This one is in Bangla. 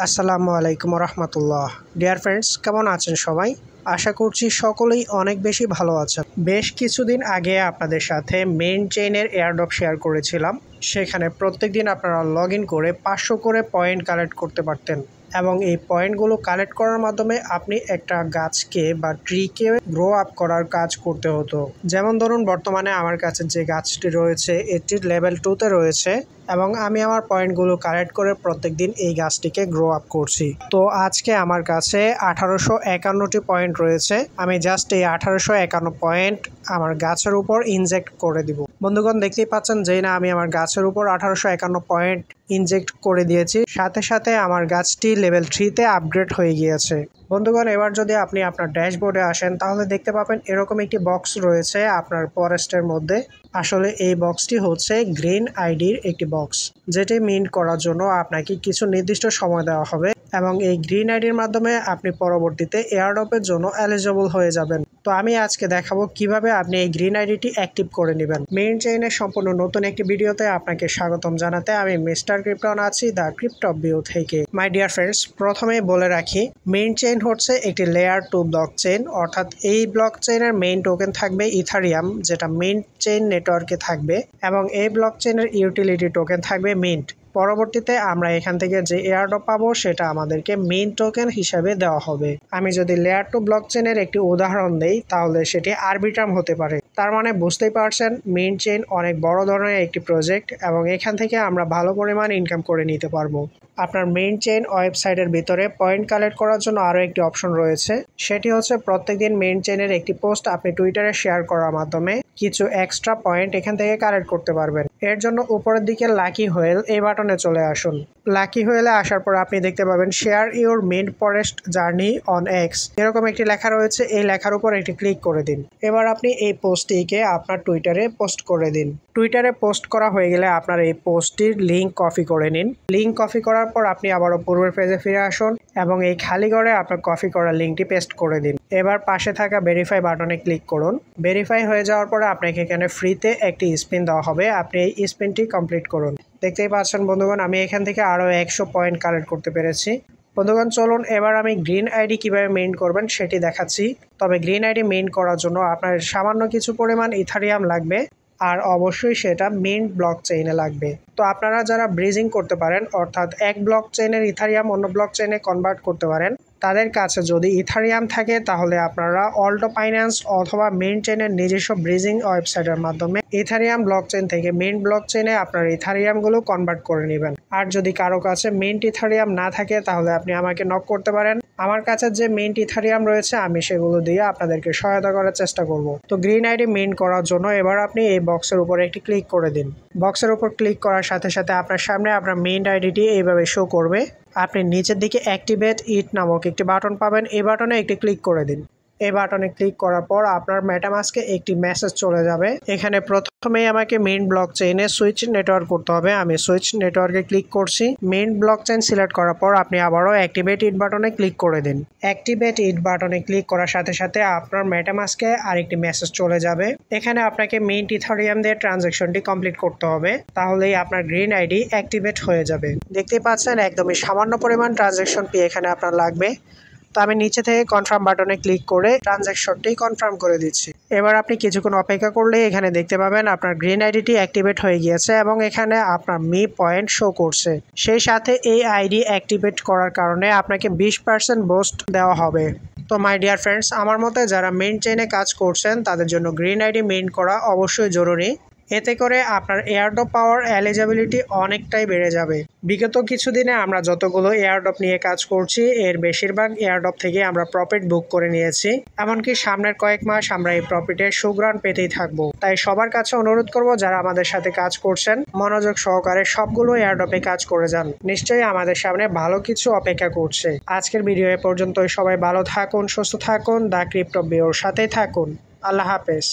আসসালামু আলাইকুম রহমতুল্লাহ। ডিয়ার ফ্রেন্ডস, কেমন আছেন সবাই? আশা করছি সকলেই অনেক বেশি ভালো আছেন। বেশ কিছুদিন আগে আপনাদের সাথে মেইন চেইনের এয়ারড্রপ শেয়ার করেছিলাম। সেখানে প্রত্যেকদিন আপনারা লগ ইন করে 500 করে পয়েন্ট কালেক্ট করতে পারতেন এবং এই পয়েন্টগুলো কালেক্ট করার মাধ্যমে আপনি একটা গাছকে বা ট্রিকে গ্রো আপ করার কাজ করতে হতো। যেমন ধরুন, বর্তমানে আমার কাছে যে গাছটি রয়েছে এটি লেভেল 2-তে রয়েছে এবং আমি আমার পয়েন্টগুলো কালেক্ট করে প্রত্যেকদিন এই গাছটিকে গ্রো আপ করছি। তো আজকে আমার কাছে 1851টি পয়েন্ট রয়েছে। আমি জাস্ট এই 1851 পয়েন্ট আমার গাছের উপর ইনজেক্ট করে দিব। বন্ধুগণ, দেখতেই পাচ্ছেন যে না আমি আমার গাছের উপর 1851 পয়েন্ট ইনজেক্ট করে দিয়েছি। সাথে সাথে আমার গাছটি লেভেল 3-তে আপগ্রেড হয়ে গিয়েছে। বন্ধুগণ, এবার যদি আপনি আপনার ড্যাশবোর্ডে আসেন তাহলে দেখতে পাবেন এরকম একটি বক্স রয়েছে আপনার ফরেস্টের মধ্যে। আসলে এই বক্সটি হচ্ছে গ্রিন আইডির একটি বক্স, যেটি মিন্ট করার জন্য আপনাকে কিছু নির্দিষ্ট সময় দেওয়া হবে এবং এই গ্রিন আইডির মাধ্যমে আপনি পরবর্তীতে এয়ারড্রপের জন্য এলিজিবল হয়ে যাবেন। তো আমি আজকে দেখাবো কিভাবে আপনি এই গ্রিন আইডিটি অ্যাক্টিভ করে নেবেন। মেইন চেইনের সম্পূর্ণ নতুন একটি ভিডিওতে আপনাকে স্বাগতম জানাতে আমি মিস্টার ক্রিপ্টন আছি দ্য ক্রিপ্টো ভিউ থেকে। মাই ডিয়ার ফ্রেন্ডস, প্রথমেই বলে রাখি মেইন চেইন হচ্ছে একটি লেয়ার 2 ব্লক চেইন, অর্থাৎ এই ব্লক চেইনের মেইন টোকেন থাকবে ইথারিয়াম, যেটা মেইন চেইন নেটওয়ার্কে থাকবে, এবং এই ব্লক চেইনের ইউটিলিটি টোকেন থাকবে মিন্ট। পরবর্তীতে আমরা এখান থেকে যে এয়ারড্রপ পাবো সেটা আমাদেরকে মেইন টোকেন হিসাবে দেওয়া হবে। আমি যদি লেয়ার 2 ব্লক চেইনের একটি উদাহরণ দেই তাহলে সেটি আরবিট্রাম হতে পারে। তার মানে বুঝতেই পারছেন মেইন চেইন অনেক বড় ধরনের একটি প্রজেক্ট এবং এখান থেকে আমরা ভালো পরিমাণ ইনকাম করে নিতে পারবো। আপনার মেইন চেইন ওয়েবসাইটের ভিতরে পয়েন্ট কালেক্ট করার জন্য আরও একটি অপশন রয়েছে। সেটি হচ্ছে প্রত্যেকদিন মেইন চেইনের একটি পোস্ট আপনি টুইটারে শেয়ার করার মাধ্যমে কিছু এক্সট্রা পয়েন্ট এখান থেকে কালেক্ট করতে পারবেন। এর জন্য উপরের দিকে লাকি হোয়েল এই বাটনে চলে আসুন। লাকি হোয়েলে আসার পর আপনি দেখতে পাবেন share your mint forest journey on x, এরকম একটি লেখা রয়েছে। এই লেখার উপর একটি ক্লিক করে দিন। এবার আপনি এই পোস্টটিকে আপনার টুইটারে পোস্ট করে দিন। টুইটারে পোস্ট করা হয়ে গেলে আপনার এই পোস্টটির লিঙ্ক কপি করে নিন। লিঙ্ক কপি করার পর আপনি আবারও পূর্বের পেজে ফিরে আসুন এবং এই খালি ঘরে আপনার কপি করা লিঙ্কটি পেস্ট করে দিন। এবার পাশে থাকা ভেরিফাই বাটনে ক্লিক করুন। ভেরিফাই হয়ে যাওয়ার পরে আপনাকে এখানে ফ্রিতে একটি স্পিন দেওয়া হবে। আপনি এই স্পিনটি কমপ্লিট করুন। দেখতেই পাচ্ছেন বন্ধুগণ, আমি এখান থেকে আরও 100 পয়েন্ট কালেক্ট করতে পেরেছি। বন্ধুগণ, চলুন এবার আমি গ্রিন আইডি কিভাবে মেইন করবেন সেটি দেখাচ্ছি। তবে গ্রিন আইডি মেইন করার জন্য আপনার সামান্য কিছু পরিমাণ ইথারিয়াম লাগবে, আর অবশ্যই সেটা মেইন ব্লক চেইনে লাগবে। তো আপনারা যারা ব্রিজিং করতে পারেন, অর্থাৎ এক ব্লক চেইনের ইথারিয়াম অন্য ব্লক চেইনে কনভার্ট করতে পারেন, তাদের কাছে যদি ইথারিয়াম থাকে তাহলে আপনারা অল্টো ফাইন্যান্স অথবা মেইন চেইনের নিজস্ব ব্রিজিং ওয়েবসাইটের মাধ্যমে ইথারিয়াম ব্লক চেইন থেকে মেইন ব্লক চেইনে আপনার ইথারিয়ামগুলো কনভার্ট করে নেবেন। আর যদি কারো কাছে মেইন ইথারিয়াম না থাকে তাহলে আপনি আমাকে নক করতে পারেন। আমার কাছে যে মেইন ইথারিয়াম রয়েছে আমি সেগুলো দিয়ে আপনাদেরকে সহায়তা করার চেষ্টা করব। তো গ্রিন আইডি মেইন করার জন্য এবার আপনি এই বক্সের উপরে একটি ক্লিক করে দিন। বক্সের উপর ক্লিক করার সাথে সাথে আপনার সামনে আপনার মেইন আইডিটি এইভাবে শো করবে। আপনি নিচের দিকে অ্যাক্টিভেট ইট নামক একটি বাটন পাবেন। এই বাটনে একটি ক্লিক করে দিন। এই বাটনে ক্লিক করার পর আপনার মেটামাস্কে একটি মেসেজ চলে যাবে। এখানে প্রথমেই আমাকে মেইন ব্লক চেইনে সুইচ নেটওয়ার্ক করতে হবে। আমি সুইচ নেটওয়ার্কে ক্লিক করছি। মেইন ব্লক চেইন সিলেক্ট করার পর আপনি আবারও অ্যাক্টিভেট ইট বাটনে ক্লিক করে দিন। অ্যাক্টিভেট ইট বাটনে ক্লিক করার সাথে সাথে আপনার মেটামাস্কে আরেকটি মেসেজ চলে যাবে। এখানে আপনাকে মেইন ইথারিয়াম দিয়ে ট্রানজ্যাকশনটি কমপ্লিট করতে হবে, তাহলেই আপনার গ্রিন আইডি অ্যাক্টিভেট হয়ে যাবে। দেখতে পাচ্ছেন একদমই সামান্য পরিমাণ ট্রানজ্যাকশন ফি এখানে আপনার লাগবে। তো আমি নিচে থেকে কনফার্ম বাটনে ক্লিক করে ট্রানজ্যাকশনটি কনফার্ম করে দিচ্ছি। এবার আপনি কিছুক্ষণ অপেক্ষা করলে এখানে দেখতে পাবেন আপনার গ্রিন আইডিটি অ্যাক্টিভেট হয়ে গিয়েছে এবং এখানে আপনার মি পয়েন্ট শো করছে। সেই সাথে এই আইডি অ্যাক্টিভেট করার কারণে আপনাকে 20% বুস্ট দেওয়া হবে। তো মাই ডিয়ার ফ্রেন্ডস, আমার মতে যারা মেইন চেইনে কাজ করছেন তাদের জন্য গ্রিন আইডি মেইন করা অবশ্যই জরুরি। এতে করে আপনার এয়ারড্রপ পাওয়ার এলিজিবিলিটি অনেকটাই বেড়ে যাবে। বিগত কিছুদিনে আমরা যতগুলো এয়ারড্রপ নিয়ে কাজ করছি এর বেশিরভাগ এয়ারড্রপ থেকে আমরা প্রফিট বুক করে নিয়েছি। এমনকি সামনের কয়েক মাস আমরা এই প্রফিটের সুঘ্রাণ পেতেই থাকবো। তাই সবার কাছে অনুরোধ করব, যারা আমাদের সাথে কাজ করছেন মনোযোগ সহকারে সবগুলো এয়ারড্রপে কাজ করে যান। নিশ্চয়ই আমাদের সামনে ভালো কিছু অপেক্ষা করছে। আজকের ভিডিও এ পর্যন্তই। সবাই ভালো থাকুন, সুস্থ থাকুন, দ্য ক্রিপ্টো ভিউর সাথেই থাকুন। আল্লাহ হাফেজ।